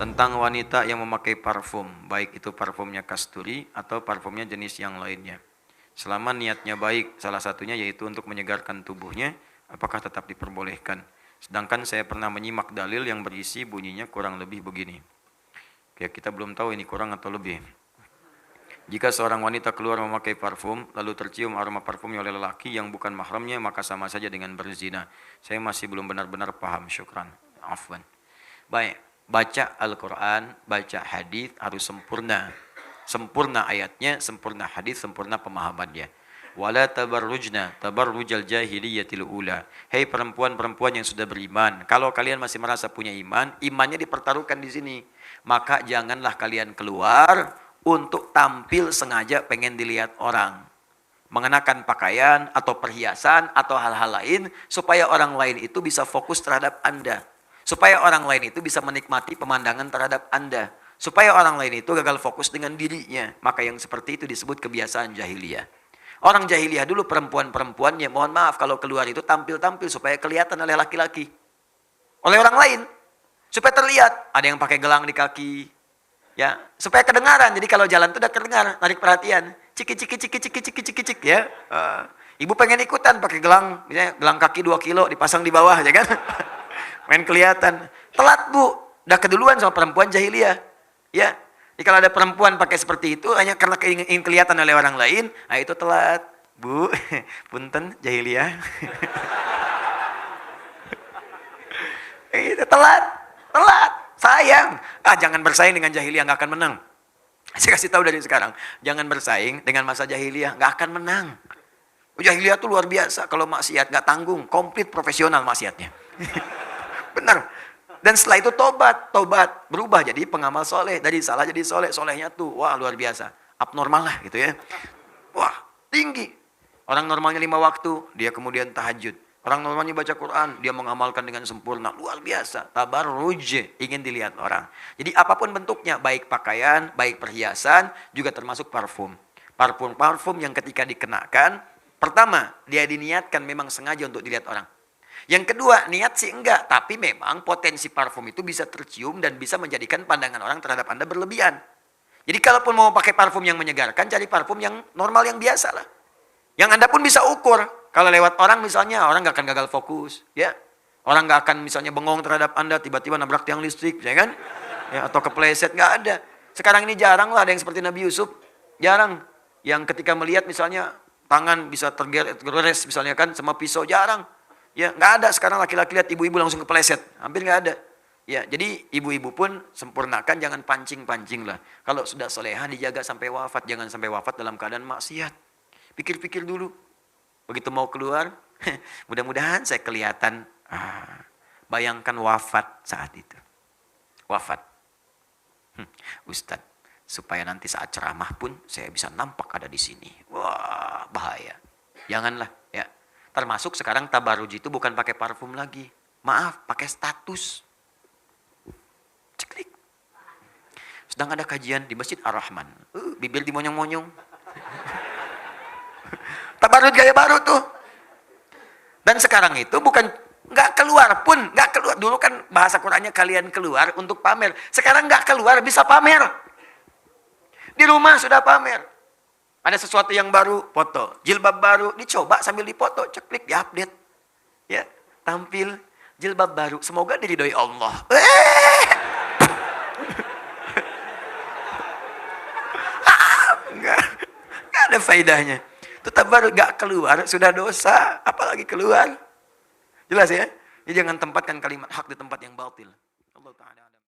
tentang wanita yang memakai parfum, baik itu parfumnya kasturi atau parfumnya jenis yang lainnya. Selama niatnya baik, salah satunya yaitu untuk menyegarkan tubuhnya, apakah tetap diperbolehkan? Sedangkan saya pernah menyimak dalil yang berisi bunyinya kurang lebih begini. Ya, kita belum tahu ini kurang atau lebih. Jika seorang wanita keluar memakai parfum, lalu tercium aroma parfumnya oleh lelaki yang bukan mahramnya, maka sama saja dengan berzina. Saya masih belum benar-benar paham. Syukran. Afwan. Baik, baca Al-Quran, baca hadis harus sempurna. Sempurna ayatnya, sempurna hadis, sempurna pemahamannya. Wala tabarrujna tabarrujal jahiliyatil ula. Hei perempuan-perempuan yang sudah beriman, kalau kalian masih merasa punya iman, imannya dipertaruhkan di sini. Maka janganlah kalian keluar untuk tampil sengaja pengen dilihat orang. Mengenakan pakaian atau perhiasan atau hal-hal lain supaya orang lain itu bisa fokus terhadap Anda. Supaya orang lain itu bisa menikmati pemandangan terhadap Anda. Supaya orang lain itu gagal fokus dengan dirinya. Maka yang seperti itu disebut kebiasaan jahiliyah. Orang jahiliyah dulu perempuan-perempuannya, mohon maaf kalau keluar itu tampil-tampil supaya kelihatan oleh laki-laki. Oleh orang lain. Supaya terlihat. Ada yang pakai gelang di kaki. Ya, supaya kedengaran. Jadi kalau jalan itu udah kedengar, narik perhatian. Ciki ciki ciki ciki ciki ciki cik ya. Ibu pengen ikutan pakai gelang, misalnya gelang kaki 2 kilo dipasang di bawah, ya kan? Main kelihatan. Telat bu, udah keduluan sama perempuan jahiliyah. Ya, jadi kalau ada perempuan pakai seperti itu hanya karena ingin kelihatan oleh orang lain, nah itu telat. Bu, punten jahiliyah. Itu telat, telat. Sayang. Jangan bersaing dengan jahiliyah, nggak akan menang. Saya kasih tahu dari sekarang, jangan bersaing dengan masa jahiliyah, nggak akan menang. Jahiliyah tuh luar biasa, kalau maksiat nggak tanggung, komplit profesional maksiatnya. Benar. Dan setelah itu tobat, berubah jadi pengamal soleh, dari salah jadi soleh, solehnya tuh, wah luar biasa, abnormal lah gitu ya. Wah tinggi. Orang normalnya 5 waktu, dia kemudian tahajud. Orang normalnya baca Quran, dia mengamalkan dengan sempurna, luar biasa. Tabarruj, ingin dilihat orang. Jadi apapun bentuknya, baik pakaian, baik perhiasan, juga termasuk parfum. Parfum-parfum yang ketika dikenakan, pertama, dia diniatkan memang sengaja untuk dilihat orang. Yang kedua, niat sih enggak, tapi memang potensi parfum itu bisa tercium dan bisa menjadikan pandangan orang terhadap Anda berlebihan. Jadi kalaupun mau pakai parfum yang menyegarkan, cari parfum yang normal, yang biasa lah. Yang Anda pun bisa ukur. Kalau lewat orang misalnya, orang nggak akan gagal fokus, ya. Orang nggak akan misalnya bengong terhadap Anda, tiba-tiba nabrak tiang listrik, ya kan? Ya, atau kepleset, nggak ada. Sekarang ini jarang lah ada yang seperti Nabi Yusuf, jarang. Yang ketika melihat misalnya tangan bisa tergores misalnya kan, sama pisau, jarang. Ya, nggak ada sekarang laki-laki lihat ibu-ibu langsung kepleset, hampir nggak ada. Ya, jadi ibu-ibu pun sempurnakan, jangan pancing-pancing lah. Kalau sudah soleha dijaga sampai wafat, jangan sampai wafat dalam keadaan maksiat. Pikir-pikir dulu. Begitu mau keluar, mudah-mudahan saya kelihatan. Bayangkan wafat saat itu. Wafat. Ustadz, supaya nanti saat ceramah pun saya bisa nampak ada di sini. Wah, bahaya. Janganlah, ya. Termasuk sekarang tabarruj itu bukan pakai parfum lagi. Maaf, pakai status. Ceklik. Sedang ada kajian di Masjid Ar-Rahman. Bibir dimonyong-monyong. Tabarruj gaya baru tuh. Dan sekarang itu bukan nggak keluar pun, nggak keluar. Dulu kan bahasa Qur'annya kalian keluar untuk pamer. Sekarang nggak keluar bisa pamer. Di rumah sudah pamer. Ada sesuatu yang baru, foto. Jilbab baru, dicoba sambil dipoto, ceklik, diupdate. Ya, tampil jilbab baru. Semoga diridhoi Allah. Enggak ada faedahnya. Tetap baru gak keluar, sudah dosa, apalagi keluar. Jelas ya? Jadi jangan tempatkan kalimat hak di tempat yang batil. Allah Ta'ala.